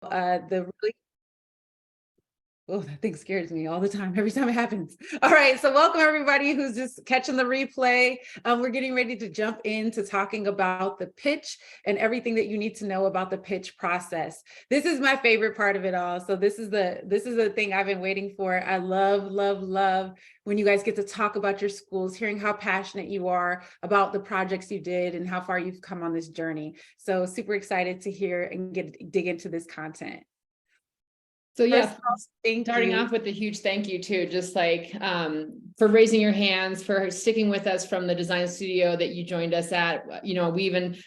The really Oh, that thing scares me all the time, every time it happens. All right, so welcome everybody who's just catching the replay. We're getting ready to jump into talking about the pitch and everything that you need to know about the pitch process. This is my favorite part of it all. So this is the thing I've been waiting for. I love when you guys get to talk about your schools, hearing how passionate you are about the projects you did and how far you've come on this journey. So super excited to hear and dig into this content. So yeah, starting off with a huge thank you too, just like for raising your hands, for sticking with us from the design studio that you joined us at. You know,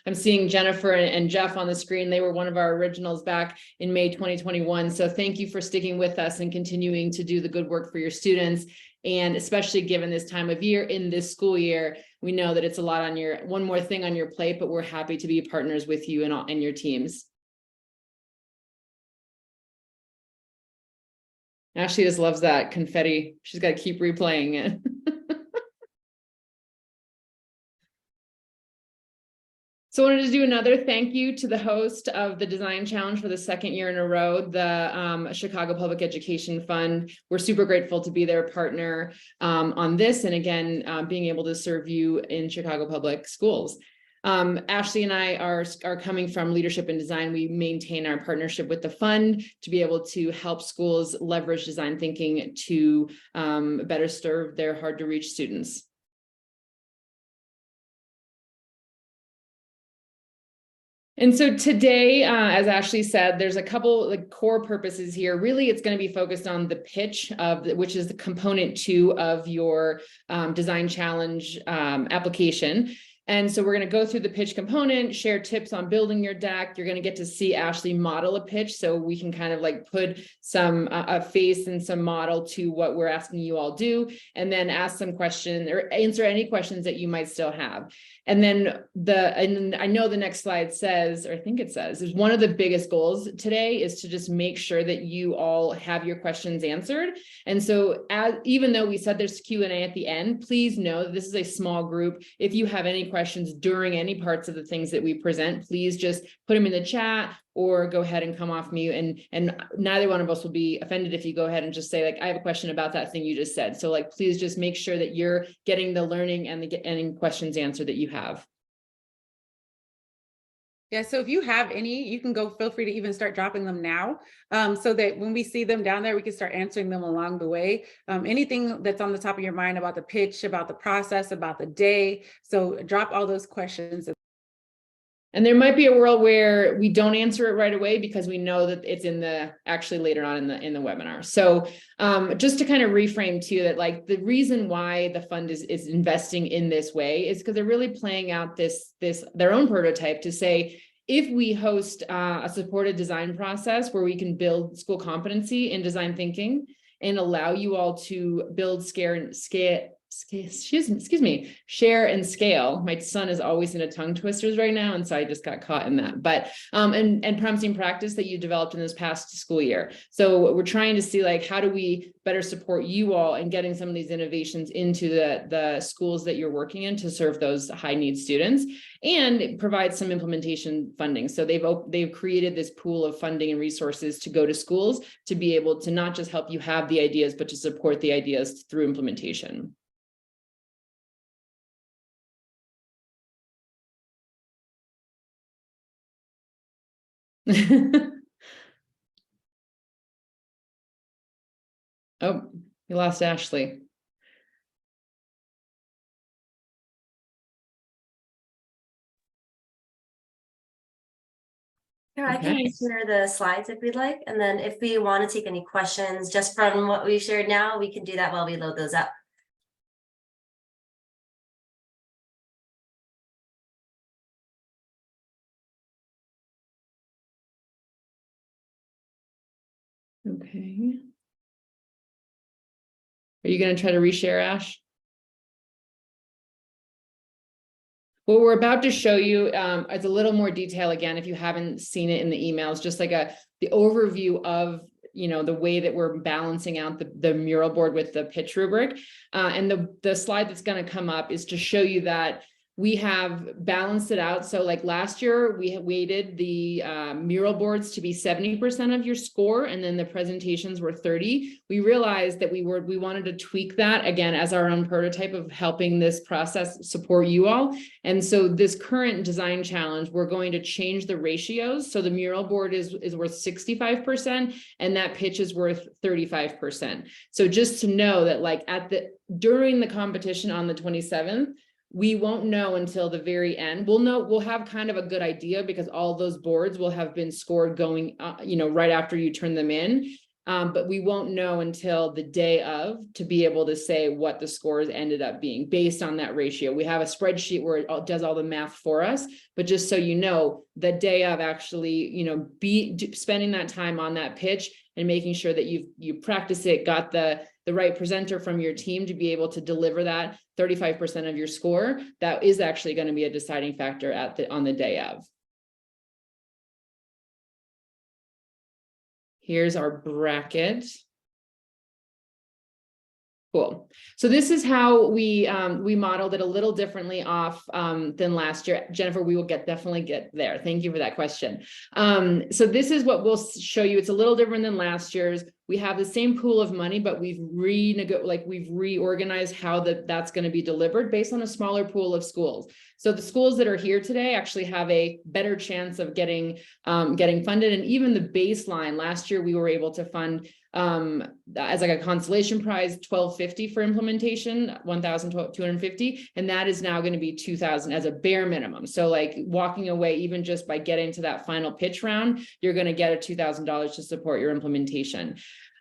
I'm seeing Jennifer and Jeff on the screen. They were one of our originals back in May 2021. So thank you for sticking with us and continuing to do the good work for your students. And especially given this time of year in this school year, we know that it's a lot on one more thing on your plate, but we're happy to be partners with you and your teams. Ashley just loves that confetti. She's got to keep replaying it. So I wanted to do another thank you to the host of the Design Challenge for the second year in a row, the Chicago Public Education Fund. We're super grateful to be their partner on this, and again, being able to serve you in Chicago Public Schools. Ashley and I are coming from Leadership in Design. We maintain our partnership with the fund to be able to help schools leverage design thinking to better serve their hard to reach students. And so today, as Ashley said, there's a couple core purposes here. Really, it's going to be focused on the pitch which is the component 2 of your Design Challenge application. And so we're going to go through the pitch component, share tips on building your deck. You're going to get to see Ashley model a pitch so we can kind of like put some a face and some model to what we're asking you all do, and then ask some questions or answer any questions that you might still have. And then I know the next slide says, or I think it says, is one of the biggest goals today is to just make sure that you all have your questions answered. And so even though we said there's Q&A at the end, please know that this is a small group. If you have any questions during any parts of the things that we present, please just put them in the chat or go ahead and come off mute, and neither one of us will be offended if you go ahead and just say, like, I have a question about that thing you just said. So like, please just make sure that you're getting the learning and any questions answered that you have. Yeah, so if you have any, you can feel free to even start dropping them now, so that when we see them down there, we can start answering them along the way. Anything that's on the top of your mind about the pitch, about the process, about the day. So drop all those questions. And there might be a world where we don't answer it right away because we know that it's actually later on in the webinar. So just to kind of reframe too, that like the reason why the fund is investing in this way is because they're really playing out their own prototype to say, if we host a supported design process where we can build school competency in design thinking and allow you all to build, share and scale. My son is always in a tongue twisters right now, and so I just got caught in that. But and promising practice that you developed in this past school year. So we're trying to see, like, how do we better support you all in getting some of these innovations into the schools that you're working in to serve those high need students, and provide some implementation funding. So they've created this pool of funding and resources to go to schools to be able to not just help you have the ideas, but to support the ideas through implementation. Oh, you lost Ashley. Yeah, I can share the slides if we'd like. And then if we want to take any questions just from what we've shared now, we can do that while we load those up. Okay. Are you going to try to reshare, Ash? What we're about to show you is a little more detail again, if you haven't seen it in the emails, just like the overview of, you know, the way that we're balancing out the mural board with the pitch rubric. And the slide that's going to come up is to show you that we have balanced it out. So like last year, we weighted the mural boards to be 70% of your score, and then the presentations were 30. We realized that we wanted to tweak that again as our own prototype of helping this process support you all. And so this current design challenge, we're going to change the ratios. So the mural board is worth 65%, and that pitch is worth 35%. So just to know that like during the competition on the 27th, we won't know until the very end. We'll have kind of a good idea because all those boards will have been scored going, right after you turn them in. But we won't know until the day of to be able to say what the scores ended up being based on that ratio. We have a spreadsheet where it does all the math for us, but just so you know, the day of actually, spending that time on that pitch and making sure that you practice it, got the right presenter from your team to be able to deliver that 35% of your score, that is actually going to be a deciding factor on the day of. Here's our bracket. Cool. So this is how we modeled it a little differently off than last year. Jennifer, we will definitely get there. Thank you for that question. So this is what we'll show you. It's a little different than last year's. We have the same pool of money, but we've reorganized how that's going to be delivered based on a smaller pool of schools. So the schools that are here today actually have a better chance of getting funded. And even the baseline, last year we were able to fund as like a consolation prize, $1,250 for implementation, $1,250, and that is now going to be $2,000 as a bare minimum. So like walking away, even just by getting to that final pitch round, you're going to get a $2,000 to support your implementation.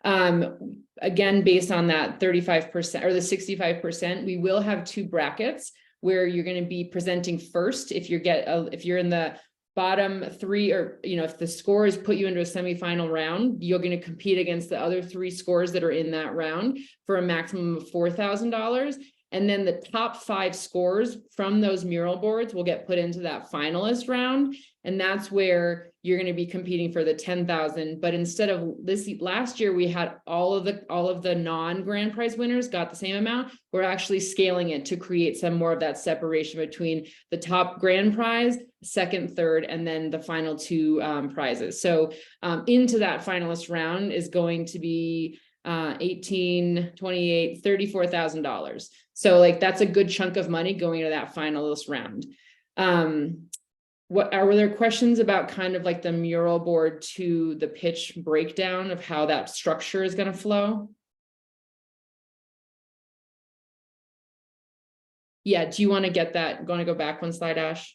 Again, based on that 35% or the 65%, we will have two brackets where you're going to be presenting first. If you're in the bottom three, or if the scores put you into a semifinal round, you're going to compete against the other three scores that are in that round for a maximum of $4,000. And then the top 5 scores from those mural boards will get put into that finalist round. And that's where you're going to be competing for the $10,000. But instead of last year, we had all of the non-grand prize winners got the same amount. We're actually scaling it to create some more of that separation between the top grand prize, second, third, and then the final 2 prizes. So into that finalist round is going to be $18,000, $28,000, $34,000. So like that's a good chunk of money going to that finalist round. Were there questions about kind of like the mural board to the pitch breakdown of how that structure is going to flow? Yeah, do you want to get that? Going to go back one slide, Ash?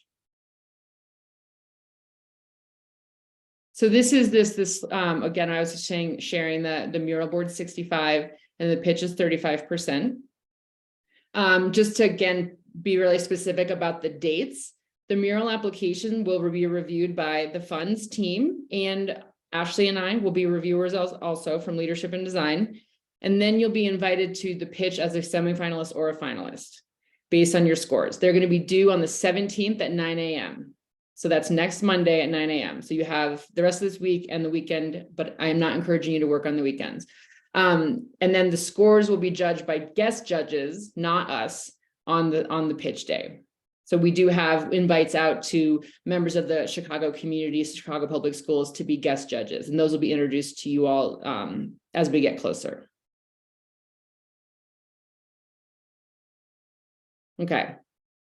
So this is again, I was sharing the mural board 65 and the pitch is 35%. Just to again be really specific about the dates, the mural application will be reviewed by the funds team, and Ashley and I will be reviewers also from Leadership and Design. And then you'll be invited to the pitch as a semifinalist or a finalist based on your scores. They're going to be due on the 17th at 9 a.m. So that's next Monday at 9 a.m. So you have the rest of this week and the weekend, but I am not encouraging you to work on the weekends. And then the scores will be judged by guest judges, not us, on the pitch day. So we do have invites out to members of the Chicago community, Chicago Public Schools, to be guest judges, and those will be introduced to you all as we get closer. Okay,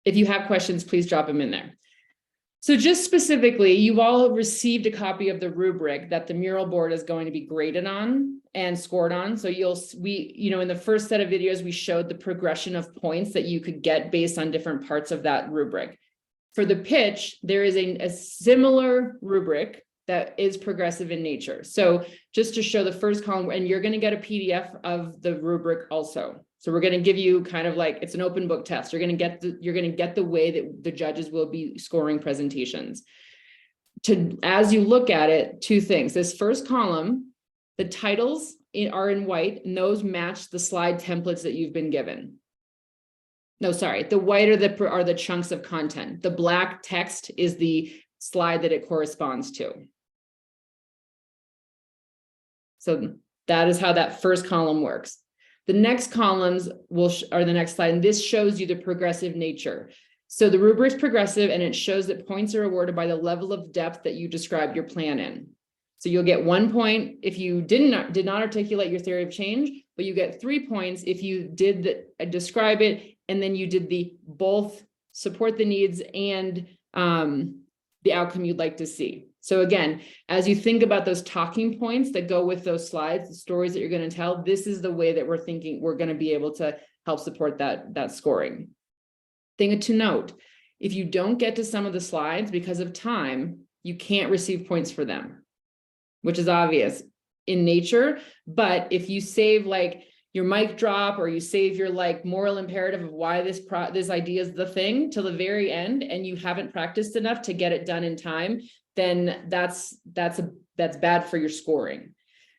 if you have questions, please drop them in there. So just specifically, you've all received a copy of the rubric that the mural board is going to be graded on and scored on. So in the first set of videos, we showed the progression of points that you could get based on different parts of that rubric. For the pitch, there is a similar rubric that is progressive in nature. So just to show the first column, and you're going to get a PDF of the rubric also. So we're going to give you kind of like, it's an open book test. You're going to get the way that the judges will be scoring presentations. As you look at it, 2 things. This first column, the titles are in white, and those match the slide templates that you've been given. No, sorry, the white are the chunks of content. The black text is the slide that it corresponds to. So that is how that first column works. The next columns are the next slide, and this shows you the progressive nature. So the rubric's progressive, and it shows that points are awarded by the level of depth that you described your plan in. So you'll get 1 point if you did not articulate your theory of change, but you get 3 points if you did describe it, and then you did the both support the needs and the outcome you'd like to see. So again, as you think about those talking points that go with those slides, the stories that you're going to tell, this is the way that we're thinking we're going to be able to help support that scoring. Thing to note, if you don't get to some of the slides because of time, you can't receive points for them, which is obvious in nature. But if you save like your mic drop, or you save your like moral imperative of why this idea is the thing till the very end, and you haven't practiced enough to get it done in time, then that's bad for your scoring.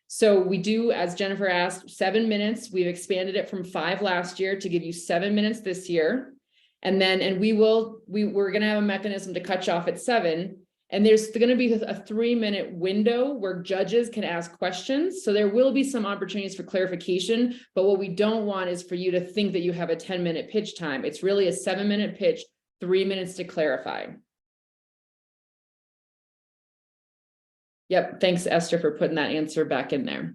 So we do, as Jennifer asked, 7 minutes. We've expanded it from 5 last year to give you 7 minutes this year. And then, we're going to have a mechanism to cut you off at 7. And there's going to be a 3-minute window where judges can ask questions. So there will be some opportunities for clarification, but what we don't want is for you to think that you have a 10-minute pitch time. It's really a 7-minute pitch, 3 minutes to clarify. Yep. Thanks, Esther, for putting that answer back in there.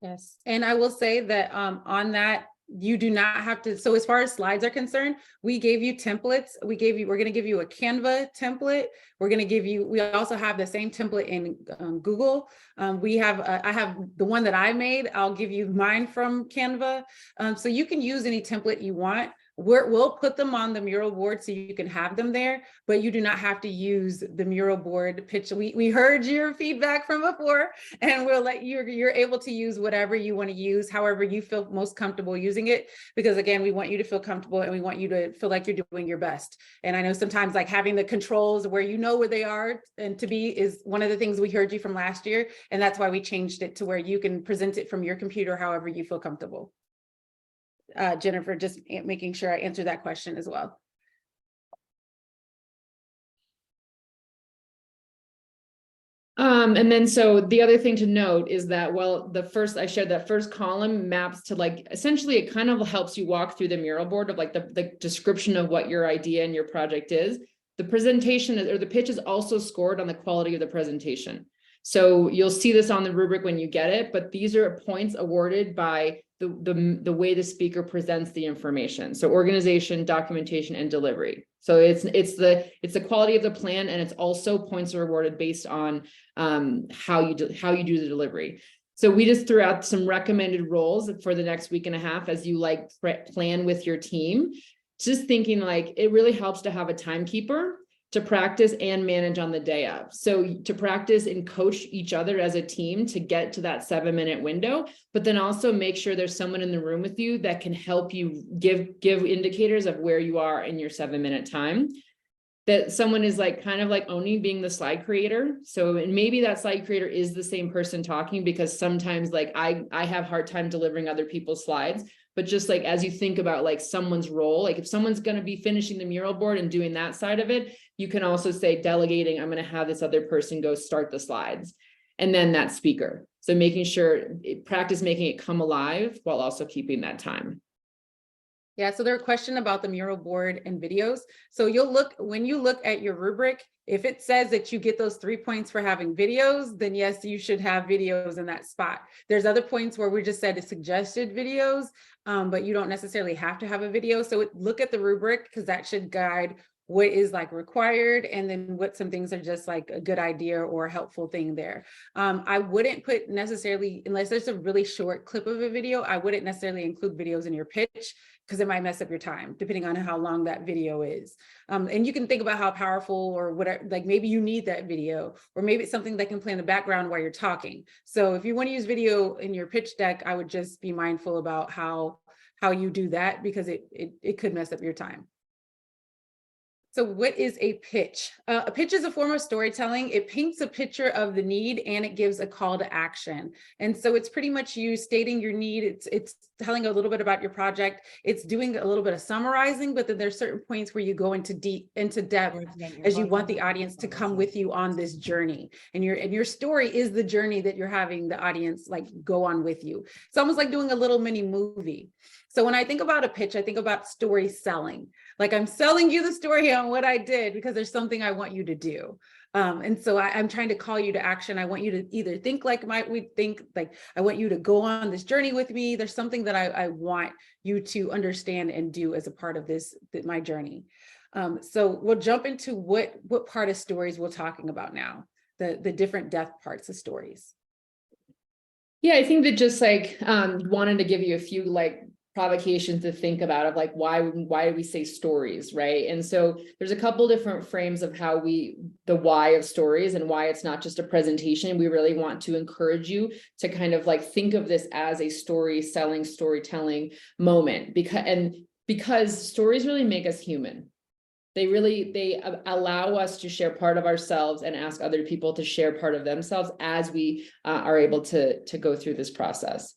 Yes. And I will say that on that, you do not have to. So as far as slides are concerned, we gave you templates. We're going to give you a Canva template. We also have the same template in Google. I have the one that I made. I'll give you mine from Canva. So you can use any template you want. We'll put them on the mural board so you can have them there, but you do not have to use the mural board pitch. We heard your feedback from before, and we'll let you're able to use whatever you want to use, however you feel most comfortable using it, because again, we want you to feel comfortable and we want you to feel like you're doing your best. And I know sometimes like having the controls where you know where they are and to be is one of the things we heard you from last year. And that's why we changed it to where you can present it from your computer, however you feel comfortable. Jennifer, just making sure I answer that question as well. And then so the other thing to note is that while I shared that first column maps to like, essentially it kind of helps you walk through the mural board of like the description of what your idea and your project is. The presentation or the pitch is also scored on the quality of the presentation. So you'll see this on the rubric when you get it, but these are points awarded by the way the speaker presents the information. So organization, documentation, and delivery. So it's the quality of the plan, and it's also points are awarded based on how you do the delivery. So we just threw out some recommended roles for the next week and a half as you like plan with your team. Just thinking like it really helps to have a timekeeper to practice and manage on the day of. So to practice and coach each other as a team to get to that 7-minute window, but then also make sure there's someone in the room with you that can help you give indicators of where you are in your 7-minute time. That someone is like kind of like owning being the slide creator. So and maybe that slide creator is the same person talking, because sometimes like I have a hard time delivering other people's slides. But just like as you think about like someone's role, like if someone's going to be finishing the mural board and doing that side of it, you can also say delegating, I'm going to have this other person go start the slides, and then that speaker. So making sure practice making it come alive while also keeping that time. Yeah, so there are questions about the mural board and videos. So when you look at your rubric, if it says that you get those 3 points for having videos, then yes, you should have videos in that spot. There's other points where we just said it's suggested videos, but you don't necessarily have to have a video. So look at the rubric, because that should guide what is like required, and then what some things are just like a good idea or a helpful thing there. I wouldn't put necessarily, unless there's a really short clip of a video, I wouldn't necessarily include videos in your pitch, because it might mess up your time depending on how long that video is. And you can think about how powerful or whatever, like maybe you need that video, or maybe it's something that can play in the background while you're talking. So if you want to use video in your pitch deck, I would just be mindful about how you do that, because it could mess up your time. So what is a pitch? A pitch is a form of storytelling. It paints a picture of the need and it gives a call to action. And so it's pretty much you stating your need. It's telling a little bit about your project. It's doing a little bit of summarizing, but then there's certain points where you go into depth as you want the audience to come with you on this journey. And your story is the journey that you're having the audience like go on with you. It's almost like doing a little mini movie. So when I think about a pitch, I think about story selling. Like I'm selling you the story on what I did because there's something I want you to do. And so I'm trying to call you to action. I want you to either think like we think, like I want you to go on this journey with me. There's something that I want you to understand and do as a part of my journey. So we'll jump into what part of stories we're talking about now, the different death parts of stories. Yeah, I think that just like wanted to give you a few like provocations to think about of like why do we say stories, right? And so there's a couple different frames of how the why of stories and why it's not just a presentation. We really want to encourage you to kind of like think of this as a storytelling moment, because stories really make us human. They allow us to share part of ourselves and ask other people to share part of themselves as we are able to go through this process.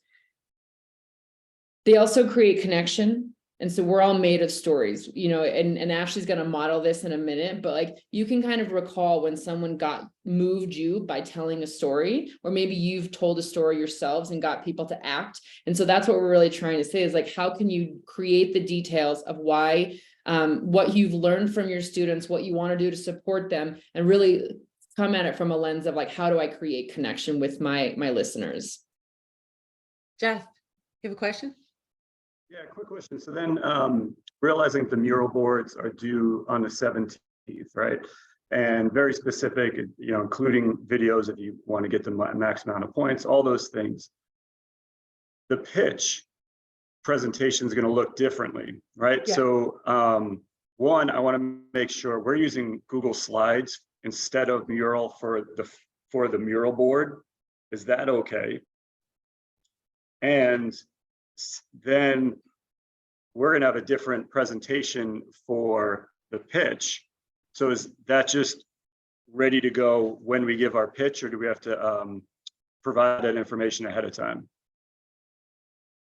They also create connection. And so we're all made of stories, you know, and Ashley's going to model this in a minute, but like you can kind of recall when someone moved you by telling a story, or maybe you've told a story yourselves and got people to act. And so that's what we're really trying to say is like, how can you create the details of why, what you've learned from your students, what you want to do to support them, and really come at it from a lens of like, how do I create connection with my listeners? Jeff, you have a question? Yeah, quick question. So then realizing the mural boards are due on the 17th, right? And very specific, you know, including videos if you want to get the max amount of points, all those things. The pitch presentation is going to look differently, right? Yeah. So one, I want to make sure we're using Google Slides instead of Mural for the mural board. Is that okay? And then we're going to have a different presentation for the pitch. So is that just ready to go when we give our pitch, or do we have to provide that information ahead of time?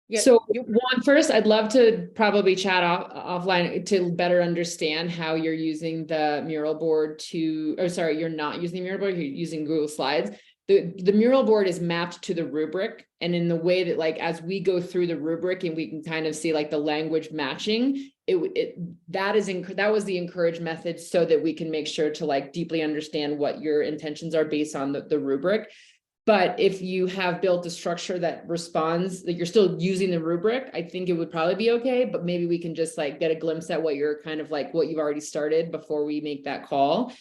Yeah. So one, first, I'd love to probably chat offline to better understand how you're using the mural board you're not using the mural board, you're using Google Slides. The mural board is mapped to the rubric, and in the way that like as we go through the rubric and we can kind of see like the language matching, that was the encouraged method, so that we can make sure to like deeply understand what your intentions are based on the rubric. But if you have built a structure that responds, like you're still using the rubric, I think it would probably be okay, but maybe we can just like get a glimpse at what you're kind of like what you've already started before we make that call.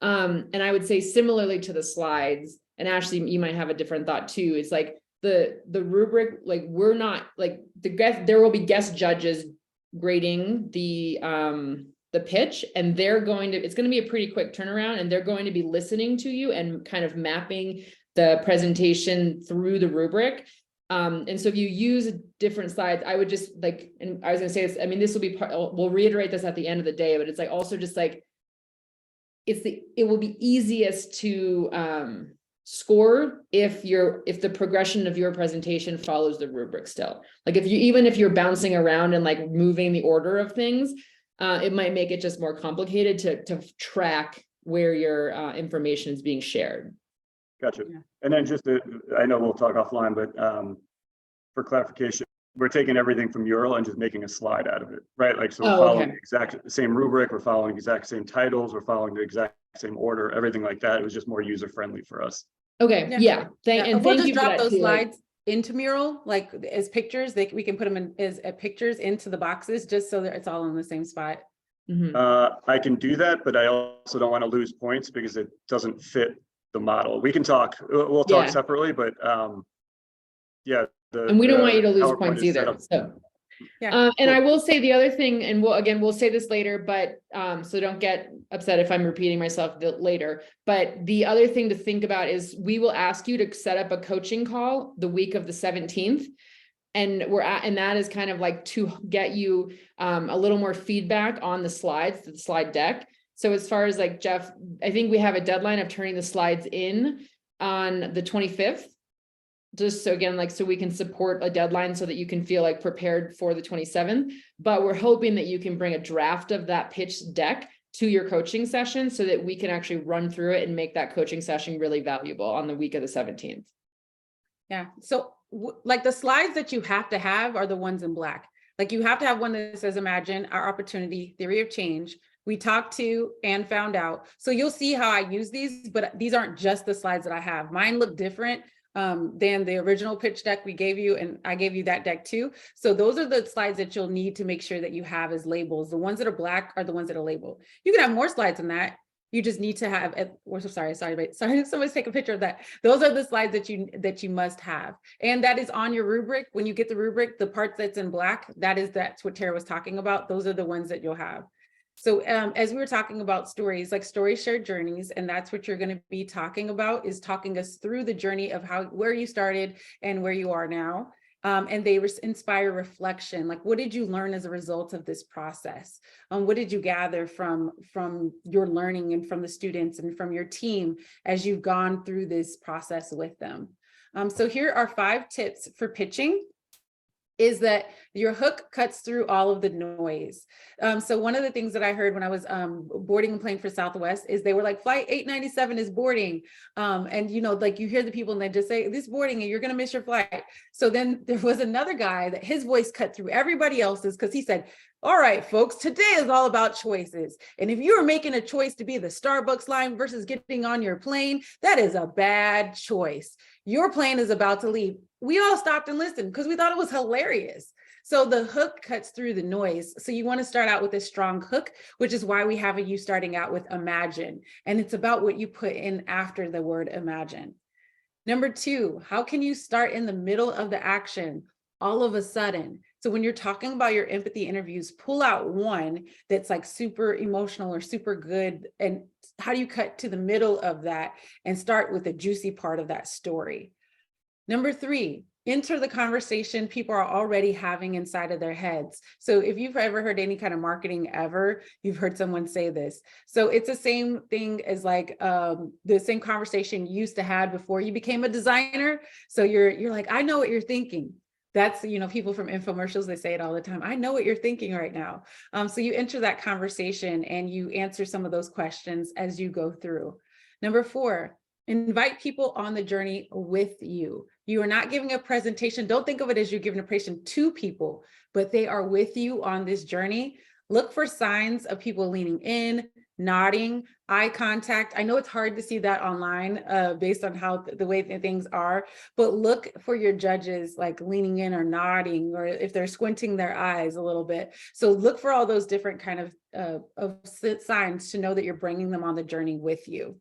And I would say similarly to the slides, and Ashley, you might have a different thought too. It's like the rubric, like we're not like there will be guest judges grading the pitch, and it's going to be a pretty quick turnaround, and they're going to be listening to you and kind of mapping the presentation through the rubric. And so if you use different slides, I would just like, and I was going to say this, I mean, this will be we'll reiterate this at the end of the day, but it's like also just like, it will be easiest to score if the progression of your presentation follows the rubric still. Like even if you're bouncing around and like moving the order of things, it might make it just more complicated to track where your information is being shared. Gotcha. Yeah. And then I know we'll talk offline, but for clarification, we're taking everything from Mural and just making a slide out of it, right? Like, so we're following the exact same rubric, we're following the exact same titles, we're following the exact same order, everything like that. It was just more user-friendly for us. Okay, yeah. And we'll just drop those slides into Mural, like as pictures. We can put them as pictures into the boxes, just so that it's all in the same spot. Mm-hmm. I can do that, but I also don't want to lose points because it doesn't fit the model. We can talk, we'll talk separately, but yeah. And we don't want you to lose points either. So yeah. And I will say the other thing, and we'll say this later, but so don't get upset if I'm repeating myself later. But the other thing to think about is we will ask you to set up a coaching call the week of the 17th. And that is kind of like to get you a little more feedback on the slides, the slide deck. So as far as like Jeff, I think we have a deadline of turning the slides in on the 25th. Just so again, like, so we can support a deadline so that you can feel like prepared for the 27th, but we're hoping that you can bring a draft of that pitch deck to your coaching session so that we can actually run through it and make that coaching session really valuable on the week of the 17th. Yeah. So like the slides that you have to have are the ones in black. Like you have to have one that says imagine, our opportunity, theory of change. We talked to and found out. So you'll see how I use these, but these aren't just the slides that I have. Mine look different than the original pitch deck we gave you, and I gave you that deck too. So those are the slides that you'll need to make sure that you have as labels. The ones that are black are the ones that are labeled. You can have more slides than that. You just need to have, sorry, somebody's take a picture of that. Those are the slides that you must have. And that is on your rubric. When you get the rubric, the part that's in black, that's what Tara was talking about. Those are the ones that you'll have. So as we were talking about stories, like story shared journeys, and that's what you're going to be talking about, is talking us through the journey of where you started and where you are now. And they inspire reflection. Like, what did you learn as a result of this process? What did you gather from your learning and from the students and from your team as you've gone through this process with them? So here are 5 tips for pitching. Is that your hook cuts through all of the noise. So one of the things that I heard when I was boarding a plane for Southwest is they were like, flight 897 is boarding. And like you hear the people and they just say, this boarding and you're gonna miss your flight. So then there was another guy that his voice cut through everybody else's, because he said, all right, folks, today is all about choices. And if you are making a choice to be the Starbucks line versus getting on your plane, that is a bad choice. Your plane is about to leave. We all stopped and listened because we thought it was hilarious. So the hook cuts through the noise. So you want to start out with a strong hook, which is why we have you starting out with imagine. And it's about what you put in after the word imagine. Number 2, how can you start in the middle of the action all of a sudden? So when you're talking about your empathy interviews, pull out one that's like super emotional or super good. And how do you cut to the middle of that and start with the juicy part of that story? Number 3, enter the conversation people are already having inside of their heads. So if you've ever heard any kind of marketing ever, you've heard someone say this. So it's the same thing as like the same conversation you used to have before you became a designer. So you're like, I know what you're thinking. That's, people from infomercials, they say it all the time. I know what you're thinking right now. So you enter that conversation and you answer some of those questions as you go through. Number 4, invite people on the journey with you. You are not giving a presentation. Don't think of it as you're giving a presentation to people, but they are with you on this journey. Look for signs of people leaning in, nodding, eye contact. I know it's hard to see that online based on how the way that things are, but look for your judges like leaning in or nodding, or if they're squinting their eyes a little bit. So look for all those different kind of signs to know that you're bringing them on the journey with you.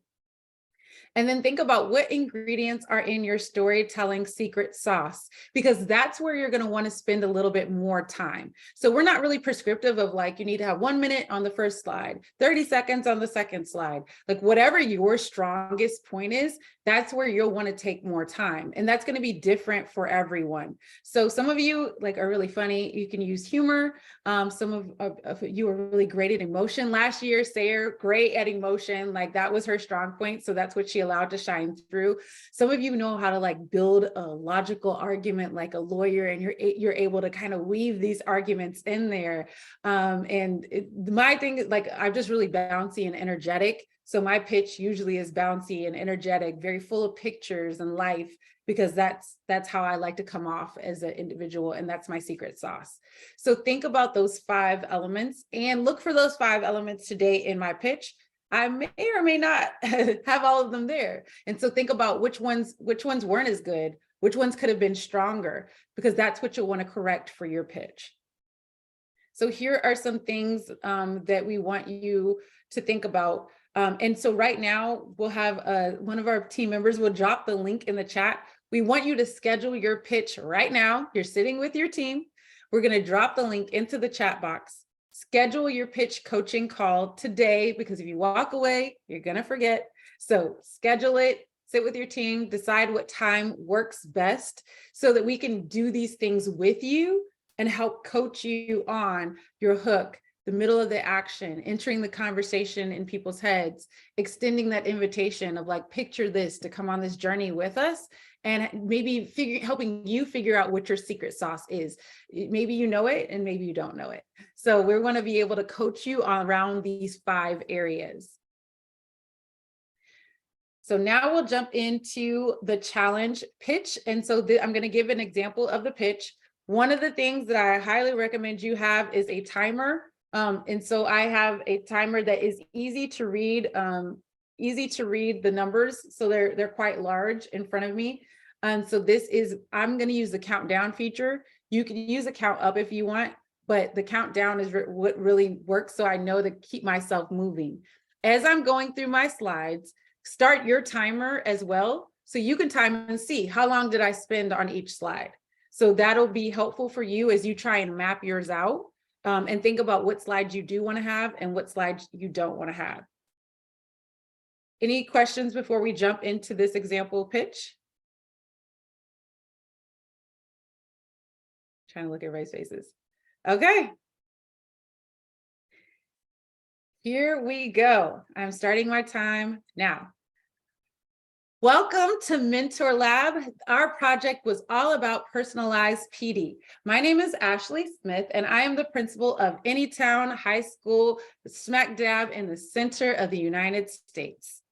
And then think about what ingredients are in your storytelling secret sauce, because that's where you're going to want to spend a little bit more time. So we're not really prescriptive of like, you need to have 1 minute on the first slide, 30 seconds on the second slide, like whatever your strongest point is, that's where you'll want to take more time. And that's going to be different for everyone. So some of you like are really funny. You can use humor. Some of you are really great at emotion. Last year, Sarah, great at emotion. Like that was her strong point. So that's what she allowed to shine through. Some of you know how to like build a logical argument like a lawyer, and you're able to kind of weave these arguments in there. My thing is like, I'm just really bouncy and energetic. So my pitch usually is bouncy and energetic, very full of pictures and life, because that's how I like to come off as an individual, and that's my secret sauce. So think about those 5 elements and look for those 5 elements today in my pitch. I may or may not have all of them there. And so think about which ones weren't as good, which ones could have been stronger, because that's what you'll want to correct for your pitch. So here are some things that we want you to think about. And so right now we'll have one of our team members will drop the link in the chat. We want you to schedule your pitch right now. You're sitting with your team. We're going to drop the link into the chat box. Schedule your pitch coaching call today, because if you walk away, you're going to forget. So schedule it, sit with your team, decide what time works best so that we can do these things with you and help coach you on your hook, the middle of the action, entering the conversation in people's heads, extending that invitation of like, picture this to come on this journey with us, and maybe helping you figure out what your secret sauce is. Maybe you know it and maybe you don't know it. So we're going to be able to coach you around these 5 areas. So now we'll jump into the challenge pitch. And so I'm going to give an example of the pitch. One of the things that I highly recommend you have is a timer. And so I have a timer that is easy to read the numbers. So they're quite large in front of me. So I'm going to use the countdown feature. You can use a count up if you want, but the countdown is what really works. So I know to keep myself moving. As I'm going through my slides, start your timer as well. So you can time and see how long did I spend on each slide. So that'll be helpful for you as you try and map yours out and think about what slides you do want to have and what slides you don't want to have. Any questions before we jump into this example pitch? Trying to look at everybody's faces. Okay. Here we go. I'm starting my time now. Welcome to Mentor Lab. Our project was all about personalized PD. My name is Ashley Smith, and I am the principal of Anytown High School, smack dab in the center of the United States.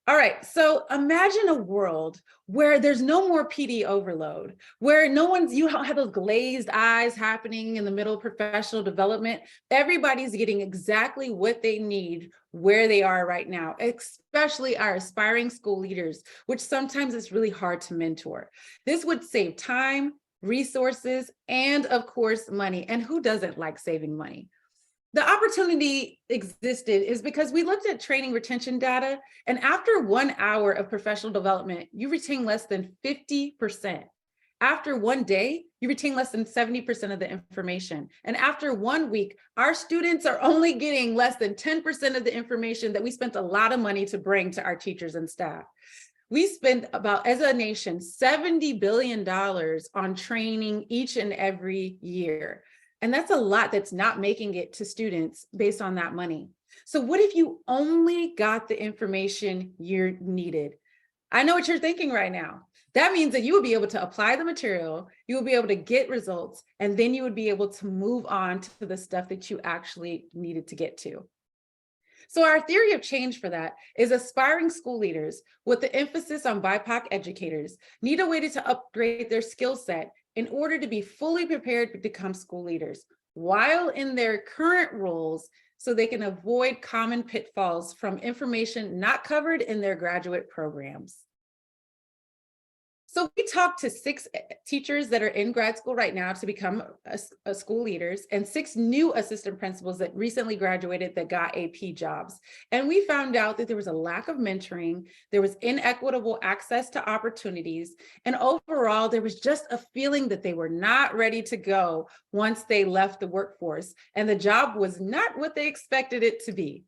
All right, so imagine a world where there's no more PD overload, where you don't have those glazed eyes happening in the middle of professional development. Everybody's getting exactly what they need where they are right now, especially our aspiring school leaders, which sometimes it's really hard to mentor. This would save time, resources, and of course, money. And who doesn't like saving money? The opportunity existed is because we looked at training retention data, and after 1 hour of professional development, you retain less than 50%. After 1 day, you retain less than 70% of the information. And after 1 week, our students are only getting less than 10% of the information that we spent a lot of money to bring to our teachers and staff. We spend about, as a nation, $70 billion on training each and every year. And that's a lot that's not making it to students based on that money. So what if you only got the information you needed? I know what you're thinking right now. That means that you will be able to apply the material, you will be able to get results, and then you would be able to move on to the stuff that you actually needed to get to. So our theory of change for that is aspiring school leaders with the emphasis on BIPOC educators need a way to upgrade their skill set in order to be fully prepared to become school leaders while in their current roles so they can avoid common pitfalls from information not covered in their graduate programs. So we talked to 6 teachers that are in grad school right now to become school leaders and 6 new assistant principals that recently graduated that got AP jobs. And we found out that there was a lack of mentoring, there was inequitable access to opportunities, and overall, there was just a feeling that they were not ready to go once they left the workforce, and the job was not what they expected it to be.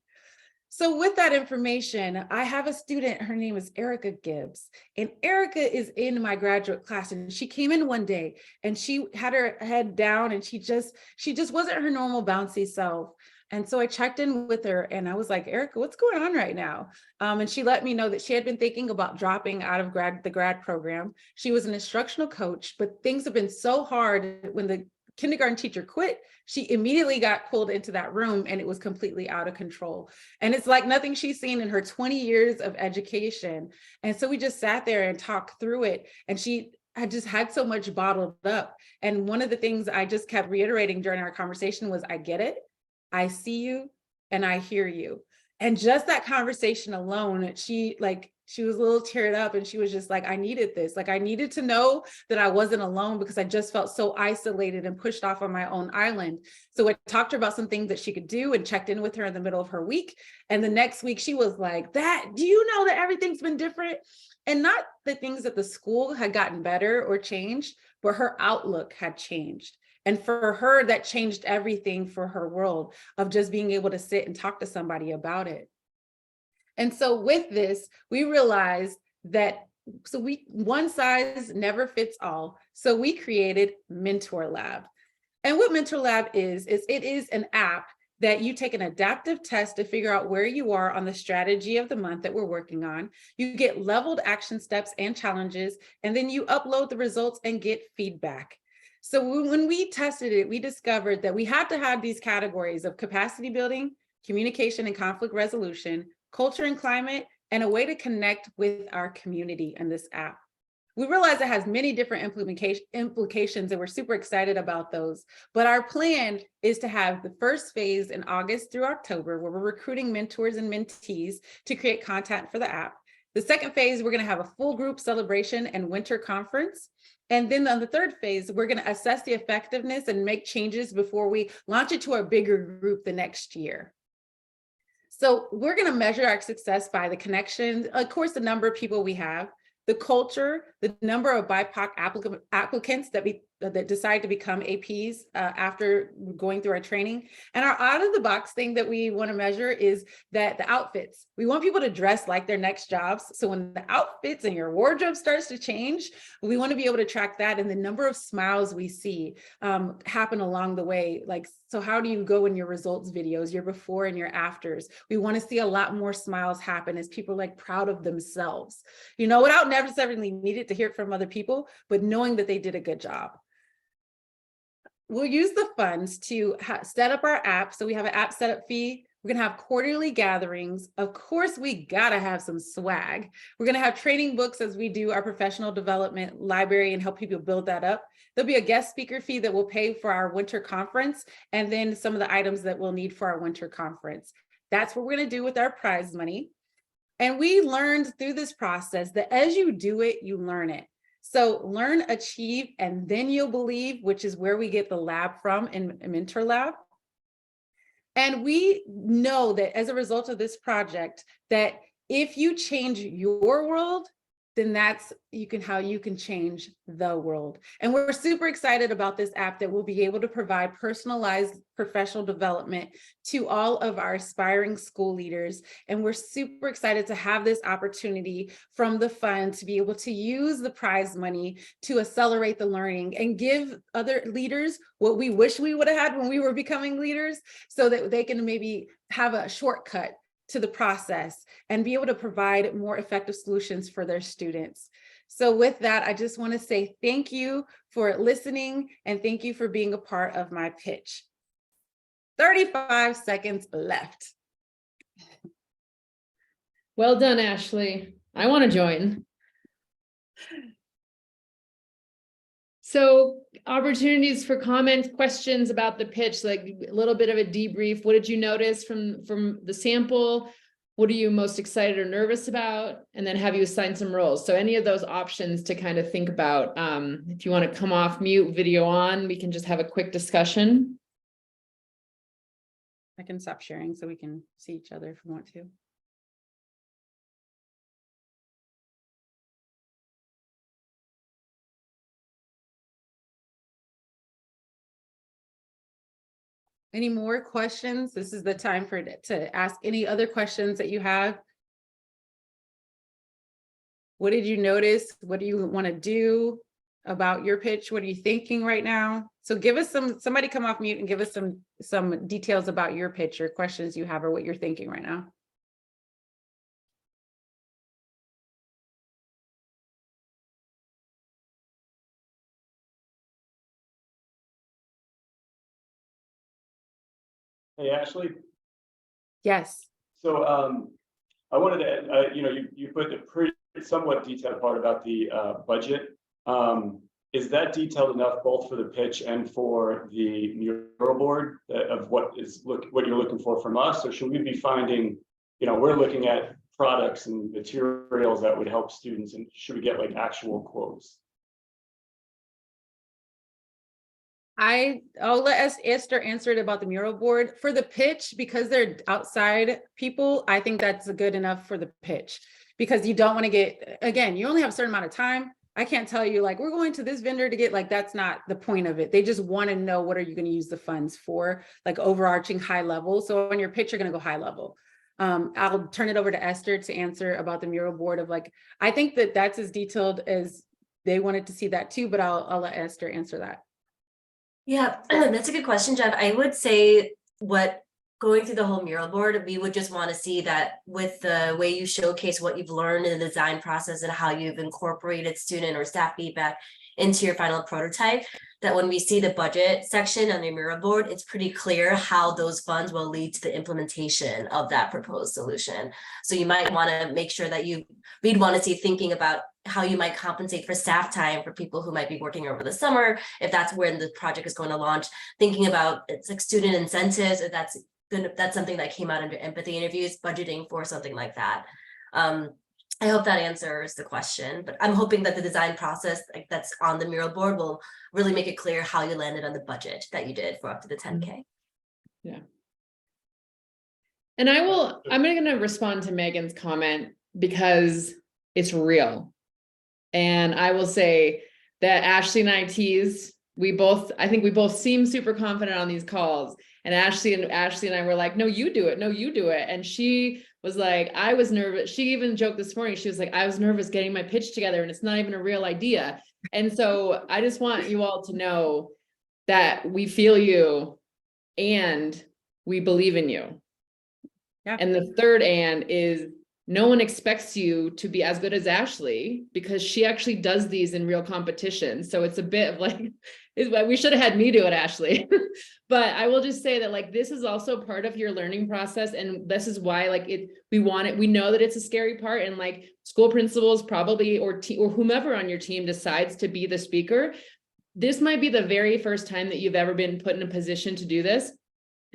So with that information, I have a student, her name is Erica Gibbs, and Erica is in my graduate class, and she came in one day and she had her head down and she just wasn't her normal bouncy self. And so I checked in with her and I was like, Erica, what's going on right now? And she let me know that she had been thinking about dropping out of the grad program. She was an instructional coach, but things have been so hard. When the kindergarten teacher quit, she immediately got pulled into that room and it was completely out of control. And it's like nothing she's seen in her 20 years of education. And so we just sat there and talked through it. And she had just had so much bottled up. And one of the things I just kept reiterating during our conversation was, I get it, I see you, and I hear you. And just that conversation alone, she was a little teared up and she was just like, I needed this. Like I needed to know that I wasn't alone because I just felt so isolated and pushed off on my own island. So I talked to her about some things that she could do and checked in with her in the middle of her week. And the next week she was like, do you know that everything's been different? And not the things that the school had gotten better or changed, but her outlook had changed. And for her, that changed everything for her world of just being able to sit and talk to somebody about it. And so with this, we realized that one size never fits all. So we created Mentor Lab. And what Mentor Lab is it is an app that you take an adaptive test to figure out where you are on the strategy of the month that we're working on. You get leveled action steps and challenges, and then you upload the results and get feedback. So when we tested it, we discovered that we had to have these categories of capacity building, communication and conflict resolution, culture and climate, and a way to connect with our community in this app. We realize it has many different implications, and we're super excited about those. But our plan is to have the first phase in August through October, where we're recruiting mentors and mentees to create content for the app. The second phase, we're going to have a full group celebration and winter conference. And then on the third phase, we're going to assess the effectiveness and make changes before we launch it to a bigger group the next year. So we're going to measure our success by the connection, of course, the number of people we have, the culture, the number of BIPOC applicants that decide to become APs after going through our training. And our out of the box thing that we want to measure is that the outfits. We want people to dress like their next jobs. So when the outfits and your wardrobe starts to change, we want to be able to track that, and the number of smiles we see happen along the way. Like, so how do you go in your results videos, your before and your afters? We want to see a lot more smiles happen as people are like proud of themselves, you know, without necessarily needed to hear it from other people, but knowing that they did a good job. We'll use the funds to set up our app. So we have an app setup fee. We're going to have quarterly gatherings. Of course, we got to have some swag. We're going to have training books as we do our professional development library and help people build that up. There'll be a guest speaker fee that we'll pay for our winter conference, and then some of the items that we'll need for our winter conference. That's what we're going to do with our prize money. And we learned through this process that as you do it, you learn it. So learn, achieve, and then you'll believe, which is where we get the lab from in Mentor Lab. And we know that as a result of this project, that if you change your world, then that's how you can change the world. And we're super excited about this app that will be able to provide personalized professional development to all of our aspiring school leaders. And we're super excited to have this opportunity from the fund to be able to use the prize money to accelerate the learning and give other leaders what we wish we would have had when we were becoming leaders, so that they can maybe have a shortcut to the process and be able to provide more effective solutions for their students. So with that, I just want to say thank you for listening, and thank you for being a part of my pitch. 35 seconds left. Well done, Ashley. I want to join. So opportunities for comments, questions about the pitch, like a little bit of a debrief. What did you notice from the sample? What are you most excited or nervous about? And then have you assigned some roles? So any of those options to kind of think about. If you want to come off mute, video on, we can just have a quick discussion. I can stop sharing so we can see each other if we want to. Any more questions? This is the time to ask any other questions that you have. What did you notice? What do you want to do about your pitch? What are you thinking right now? So give us somebody come off mute and give us some details about your pitch or questions you have or what you're thinking right now. Hey, Ashley. Yes. So I wanted to, you put a pretty somewhat detailed part about the budget. Is that detailed enough both for the pitch and for the mural board of what you're looking for from us? Or should we be finding, we're looking at products and materials that would help students, and should we get like actual quotes? I'll let Esther answer it about the mural board. For the pitch, because they're outside people, I think that's good enough for the pitch, because you don't want to get, again, you only have a certain amount of time. I can't tell you like, we're going to this vendor to get, like, that's not the point of it. They just want to know, what are you going to use the funds for, like overarching high level. So on your pitch, you're going to go high level. I'll turn it over to Esther to answer about the mural board of like, I think that that's as detailed as they wanted to see that too, but I'll let Esther answer that. Yeah, that's a good question, Jeff. I would say going through the whole mural board, we would just want to see that with the way you showcase what you've learned in the design process and how you've incorporated student or staff feedback into your final prototype, that when we see the budget section on your mural board, it's pretty clear how those funds will lead to the implementation of that proposed solution. So you might want to make sure that we'd want to see thinking about how you might compensate for staff time for people who might be working over the summer, if that's when the project is going to launch, thinking about it's like student incentives, if that's something that came out under empathy interviews, budgeting for something like that. I hope that answers the question, but I'm hoping that the design process that's on the mural board will really make it clear how you landed on the budget that you did for up to the 10K. And I'm going to respond to Megan's comment because it's real. And I will say that Ashley and I teased, I think we both seem super confident on these calls. And Ashley and I were like, no, you do it. No, you do it. And she was like, I was nervous. She even joked this morning. She was like, I was nervous getting my pitch together and it's not even a real idea. And so I just want you all to know that we feel you and we believe in you. Yeah. And the third and is no one expects you to be as good as Ashley because she actually does these in real competition. So it's a bit of like, we should have had me do it, Ashley. But I will just say that like, this is also part of your learning process. And this is why like we know that it's a scary part, and like school principals probably, or whomever on your team decides to be the speaker, this might be the very first time that you've ever been put in a position to do this.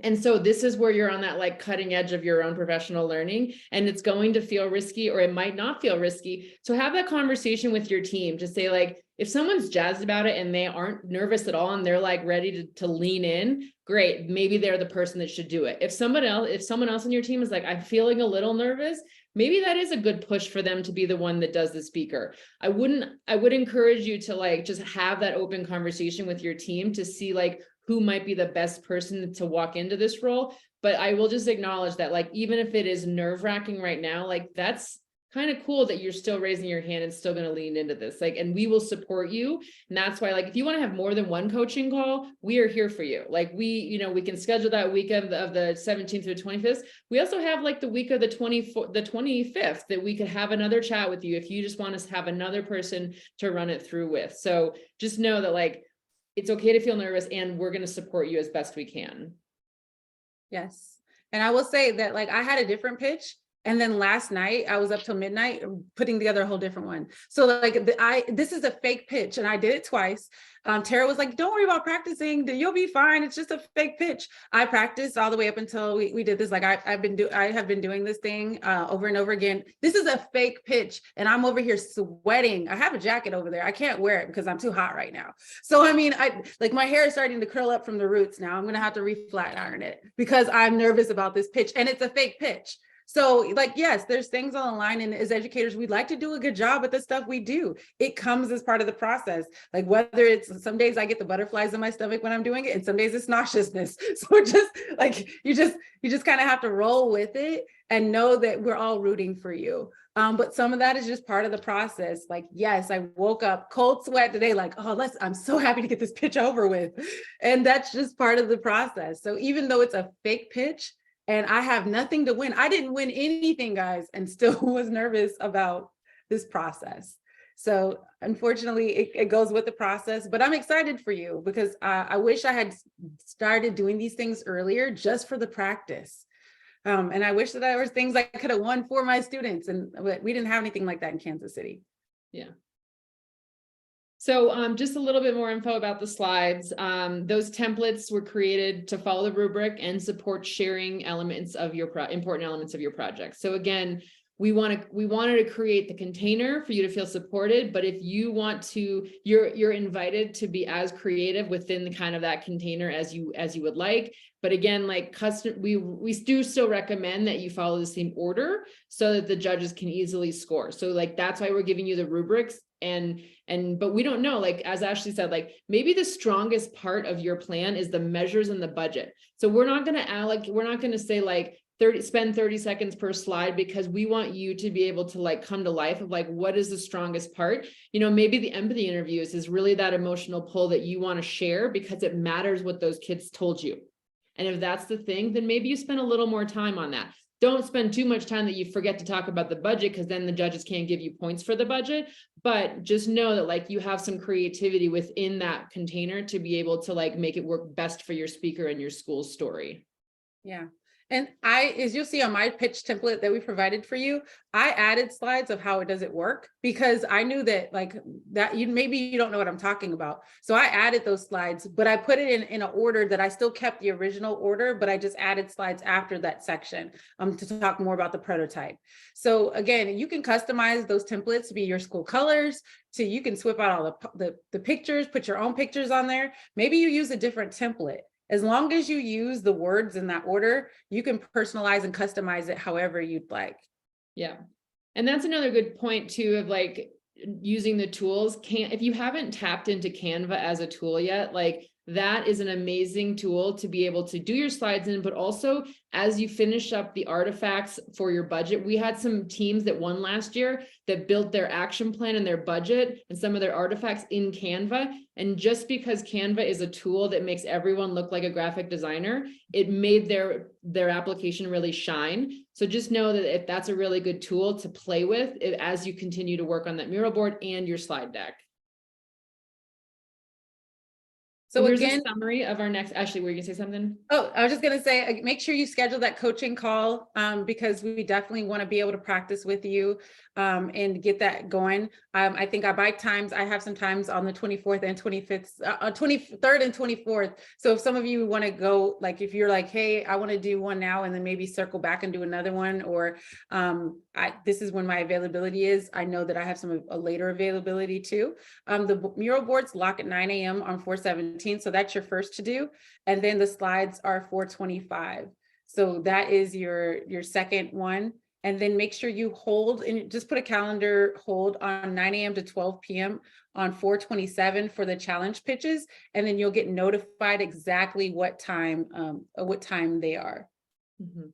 And so this is where you're on that like cutting edge of your own professional learning, and it's going to feel risky or it might not feel risky. So have that conversation with your team to say like, if someone's jazzed about it and they aren't nervous at all and they're like ready to lean in, great. Maybe they're the person that should do it. If someone else on your team is like, I'm feeling a little nervous, maybe that is a good push for them to be the one that does the speaker. I would encourage you to like, just have that open conversation with your team to see like, who might be the best person to walk into this role. But I will just acknowledge that like, even if it is nerve-wracking right now, like that's kind of cool that you're still raising your hand and still going to lean into this. Like, and we will support you. And that's why, like, if you want to have more than one coaching call, we are here for you. Like we can schedule that week of the 17th through the 25th. We also have like the week of the 25th that we could have another chat with you if you just want us to have another person to run it through with. So just know that like, it's okay to feel nervous and we're going to support you as best we can. Yes. And I will say that like I had a different pitch. And then last night I was up till midnight putting together a whole different one. So like this is a fake pitch and I did it twice. Tara was like, don't worry about practicing, you'll be fine. It's just a fake pitch. I practiced all the way up until we did this. Like I have been doing this thing over and over again. This is a fake pitch and I'm over here sweating. I have a jacket over there. I can't wear it because I'm too hot right now. So I mean, my hair is starting to curl up from the roots now. I'm going to have to re-flat iron it because I'm nervous about this pitch and it's a fake pitch. So like, yes, there's things on the line, and as educators, we'd like to do a good job at the stuff we do. It comes as part of the process. Like whether it's some days I get the butterflies in my stomach when I'm doing it, and some days it's nauseousness. So just like, you just kind of have to roll with it and know that we're all rooting for you. But some of that is just part of the process. Like, yes, I woke up cold sweat today, like, oh, I'm so happy to get this pitch over with. And that's just part of the process. So even though it's a fake pitch, and I have nothing to win. I didn't win anything, guys, and still was nervous about this process. So unfortunately, it goes with the process, but I'm excited for you because I wish I had started doing these things earlier just for the practice. And I wish that there was things I could have won for my students, and we didn't have anything like that in Kansas City. Yeah. So just a little bit more info about the slides. Those templates were created to follow the rubric and support sharing elements of your important elements of your project. So again, we wanted to create the container for you to feel supported, but if you want to, you're invited to be as creative within the kind of that container as you would like. But again, like we do still recommend that you follow the same order so that the judges can easily score. So like, that's why we're giving you the rubrics. But we don't know, like, as Ashley said, like maybe the strongest part of your plan is the measures and the budget. So we're not going to say like spend 30 seconds per slide, because we want you to be able to like come to life of like, what is the strongest part? Maybe the empathy interviews is really that emotional pull that you want to share because it matters what those kids told you. And if that's the thing, then maybe you spend a little more time on that. don't spend too much time that you forget to talk about the budget, because then the judges can't give you points for the budget. But just know that like you have some creativity within that container to be able to like make it work best for your speaker and your school's story. Yeah. And as you'll see on my pitch template that we provided for you, I added slides of how does it work, because I knew that like that maybe you don't know what I'm talking about. So I added those slides, but I put it in an order that I still kept the original order, but I just added slides after that section to talk more about the prototype. So again, you can customize those templates to be your school colors. So you can swip out all the pictures, put your own pictures on there. Maybe you use a different template. As long as you use the words in that order, you can personalize and customize it however you'd like. Yeah. And that's another good point too, of like using the tools. If you haven't tapped into Canva as a tool yet, like that is an amazing tool to be able to do your slides in, but also as you finish up the artifacts for your budget. We had some teams that won last year that built their action plan and their budget and some of their artifacts in Canva. And just because Canva is a tool that makes everyone look like a graphic designer, it made their application really shine. So just know that if that's a really good tool to play with as you continue to work on that mural board and your slide deck. So here's a summary of our next. Ashley, were you gonna say something? Oh, I was just gonna say, make sure you schedule that coaching call because we definitely want to be able to practice with you and get that going. I think I buy times. I have some times on the 24th and 25th, 23rd and 24th. So if some of you want to go, like if you're like, hey, I want to do one now and then maybe circle back and do another one, or this is when my availability is. I know that I have some later availability too. The mural boards lock at 9 a.m. on 4/17. So that's your first to do. And then the slides are 4/25. So that is your second one. And then make sure you hold and just put a calendar hold on 9 a.m. to 12 p.m. on 4/27 for the challenge pitches. And then you'll get notified exactly what time they are. Mm-hmm.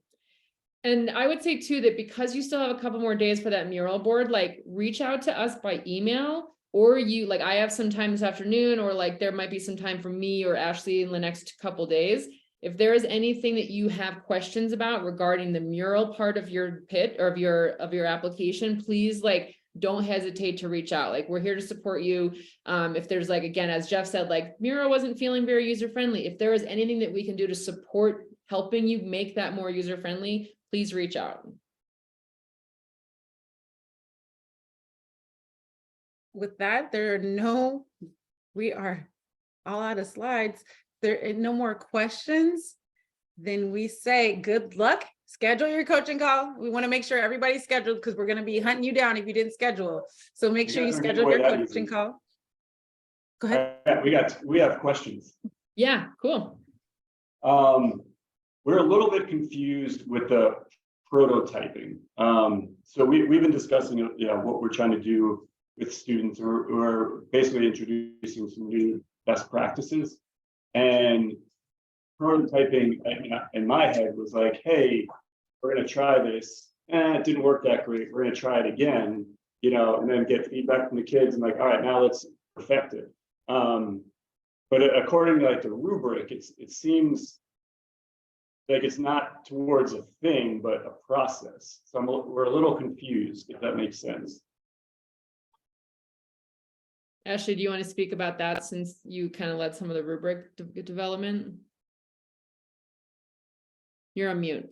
And I would say too, that because you still have a couple more days for that mural board, like reach out to us by email. Or like I have some time this afternoon, or like there might be some time for me or Ashley in the next couple days. If there is anything that you have questions about regarding the mural part of your pitch or of your application, please like don't hesitate to reach out. Like we're here to support you. If there's like, again, as Jeff said, like mural wasn't feeling very user-friendly. If there is anything that we can do to support helping you make that more user-friendly, please reach out. With that, we are all out of slides. There are no more questions. Then we say good luck. Schedule your coaching call. We want to make sure everybody's scheduled because we're going to be hunting you down if you didn't schedule. So make sure you schedule your coaching call. Go ahead. We have questions. Yeah, cool. We're a little bit confused with the prototyping. So we've been discussing, what we're trying to do with students, or basically introducing some new best practices. And prototyping in my head was like, hey, we're going to try this. It didn't work that great. We're going to try it again, and then get feedback from the kids and like, all right, now let's perfect it. But according to like the rubric, it seems like it's not towards a thing, but a process. So we're a little confused, if that makes sense. Ashley, do you want to speak about that since you kind of led some of the rubric development? You're on mute.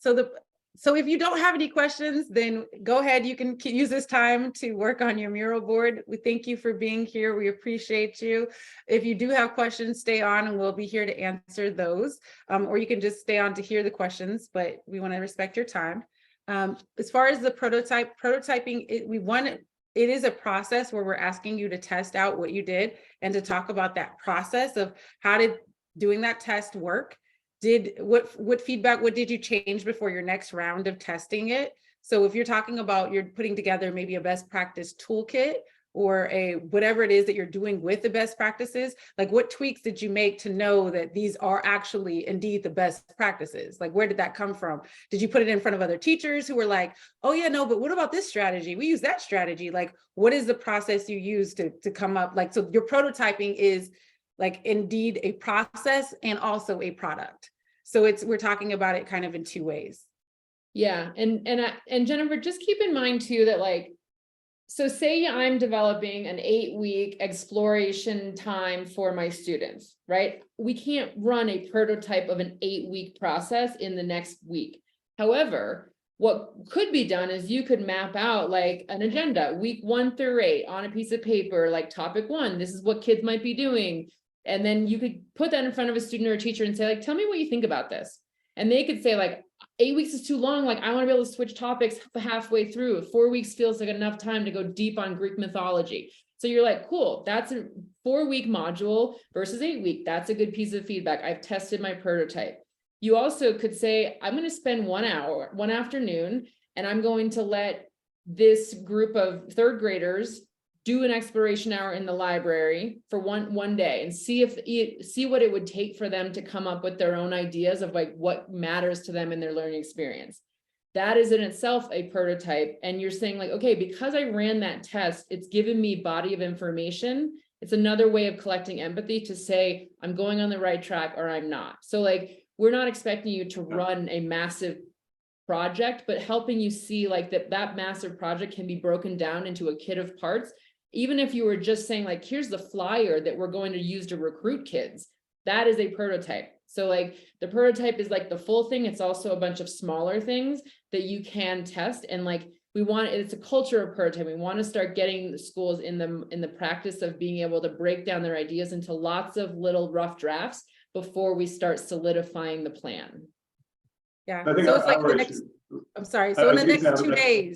So if you don't have any questions, then go ahead. You can use this time to work on your mural board. We thank you for being here. We appreciate you. If you do have questions, stay on and we'll be here to answer those. Or you can just stay on to hear the questions, but we want to respect your time. As far as the prototyping, it is a process where we're asking you to test out what you did and to talk about that process of how did doing that test work? What feedback, what did you change before your next round of testing it? So if you're talking about you're putting together maybe a best practice toolkit or whatever it is that you're doing with the best practices, like what tweaks did you make to know that these are actually indeed the best practices? Like where did that come from? Did you put it in front of other teachers who were like, oh yeah, no, but what about this strategy? We use that strategy. Like what is the process you use to come up? Like, so your prototyping is like indeed a process and also a product. So we're talking about it kind of in two ways. Yeah, and Jennifer, just keep in mind too that like, so say I'm developing an 8-week exploration time for my students, right? We can't run a prototype of an 8-week process in the next week. However, what could be done is you could map out like an agenda, week 1 through 8 on a piece of paper, like topic 1, this is what kids might be doing. And then you could put that in front of a student or a teacher and say like, tell me what you think about this. And they could say like, 8 weeks is too long. Like I want to be able to switch topics halfway through. 4 weeks feels like enough time to go deep on Greek mythology. So you're like, cool, that's a 4-week module versus 8-week. That's a good piece of feedback. I've tested my prototype. You also could say, I'm going to spend 1 hour, one afternoon, and I'm going to let this group of 3rd graders do an exploration hour in the library for one day and see what it would take for them to come up with their own ideas of like what matters to them in their learning experience. That is in itself a prototype. And you're saying like, okay, because I ran that test, it's given me body of information. It's another way of collecting empathy to say, I'm going on the right track or I'm not. So like, we're not expecting you to run a massive project, but helping you see like that massive project can be broken down into a kit of parts. Even if you were just saying like, here's the flyer that we're going to use to recruit kids, that is a prototype. So like the prototype is like the full thing. It's also a bunch of smaller things that you can test. And like, it's a culture of prototyping. We want to start getting the schools in the practice of being able to break down their ideas into lots of little rough drafts before we start solidifying the plan. Yeah, I think so it's like our the next, issue- I'm sorry, I so in was the gonna next say,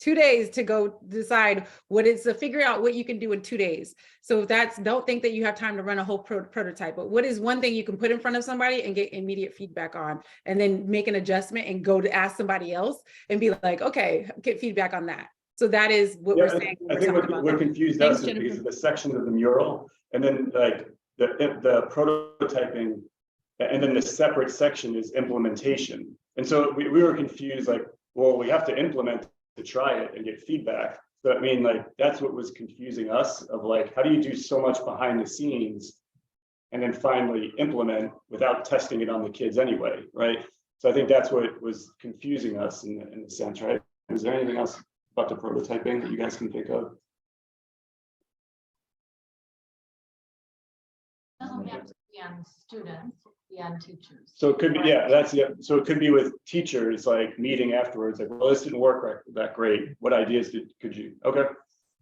2 days to go decide what is, to figure out what you can do in 2 days. So don't think that you have time to run a whole prototype, but what is one thing you can put in front of somebody and get immediate feedback on, and then make an adjustment and go to ask somebody else and be like, okay, get feedback on that. So that is what Yeah, we're saying. I think what confused Thanks, us is Jennifer. because of the sections of the mural and then like the prototyping and then the separate section is implementation. And so we were confused, like, well, we have to implement to try it and get feedback. So I mean, like, that's what was confusing us of like, how do you do so much behind the scenes and then finally implement without testing it on the kids anyway, right? So I think that's what was confusing us in a sense, right? Is there anything else about the prototyping that you guys can think of? Doesn't have to be on students, be on teachers. So it could be, yeah, that's it. So it could be with teachers, like meeting afterwards, like, well, this didn't work that great. What ideas could you? Okay.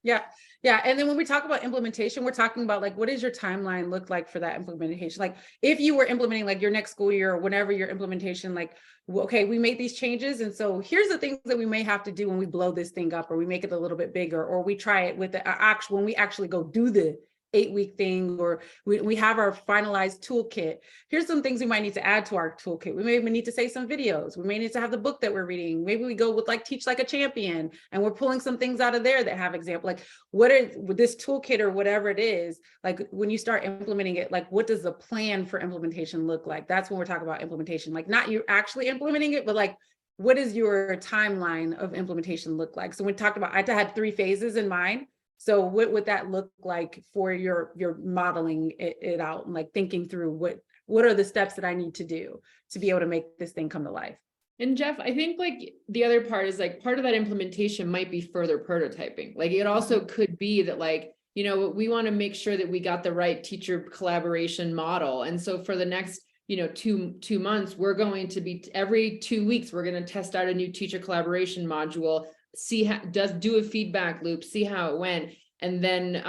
Yeah. And then when we talk about implementation, we're talking about like, what does your timeline look like for that implementation? Like if you were implementing like your next school year or whenever your implementation, like, okay, we made these changes. And so here's the things that we may have to do when we blow this thing up, or we make it a little bit bigger, or we try it with the actual, when we actually go do the 8-week thing, or we have our finalized toolkit. Here's some things we might need to add to our toolkit. We may need to say some videos. We may need to have the book that we're reading. Maybe we go with like Teach Like a Champion, and we're pulling some things out of there that have example, like what is with this toolkit or whatever it is, like when you start implementing it, like what does the plan for implementation look like? That's when we're talking about implementation, like not you actually implementing it, but like, what does your timeline of implementation look like? So we talked about, I had 3 phases in mind. So what would that look like for your modeling it out and like thinking through what are the steps that I need to do to be able to make this thing come to life? And Jeff, I think like the other part is like part of that implementation might be further prototyping. Like it also could be that like, you know, we want to make sure that we got the right teacher collaboration model. And so for the next, you know, two months, we're going to be every 2 weeks, we're going to test out a new teacher collaboration module, see how do a feedback loop, see how it went, and then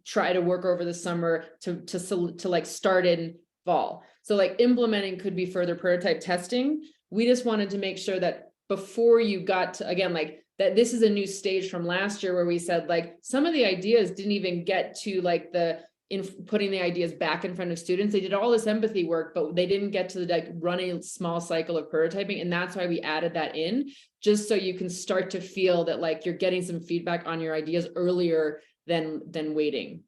try to work over the summer to like start in fall. So like implementing could be further prototype testing. We just wanted to make sure that before you got to, again, like that this is a new stage from last year where we said like some of the ideas didn't even get to like in putting the ideas back in front of students. They did all this empathy work, but they didn't get to the like running small cycle of prototyping. And that's why we added that in, just so you can start to feel that like you're getting some feedback on your ideas earlier than waiting.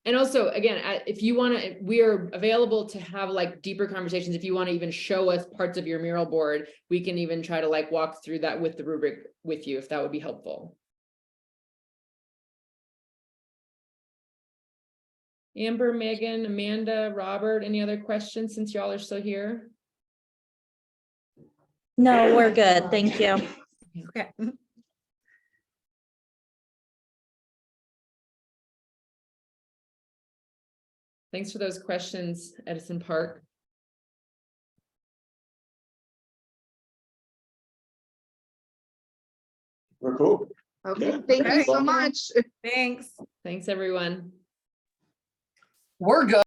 And also, again, if you want to, we are available to have like deeper conversations. If you want to even show us parts of your mural board, we can even try to like walk through that with the rubric with you, if that would be helpful. Amber, Megan, Amanda, Robert, any other questions since y'all are still here? No, we're good. Thank you. Okay. Thanks for those questions, Edison Park. We're cool. Okay, Yeah. thank you so Okay. much. Thanks. Thanks, everyone. We're good.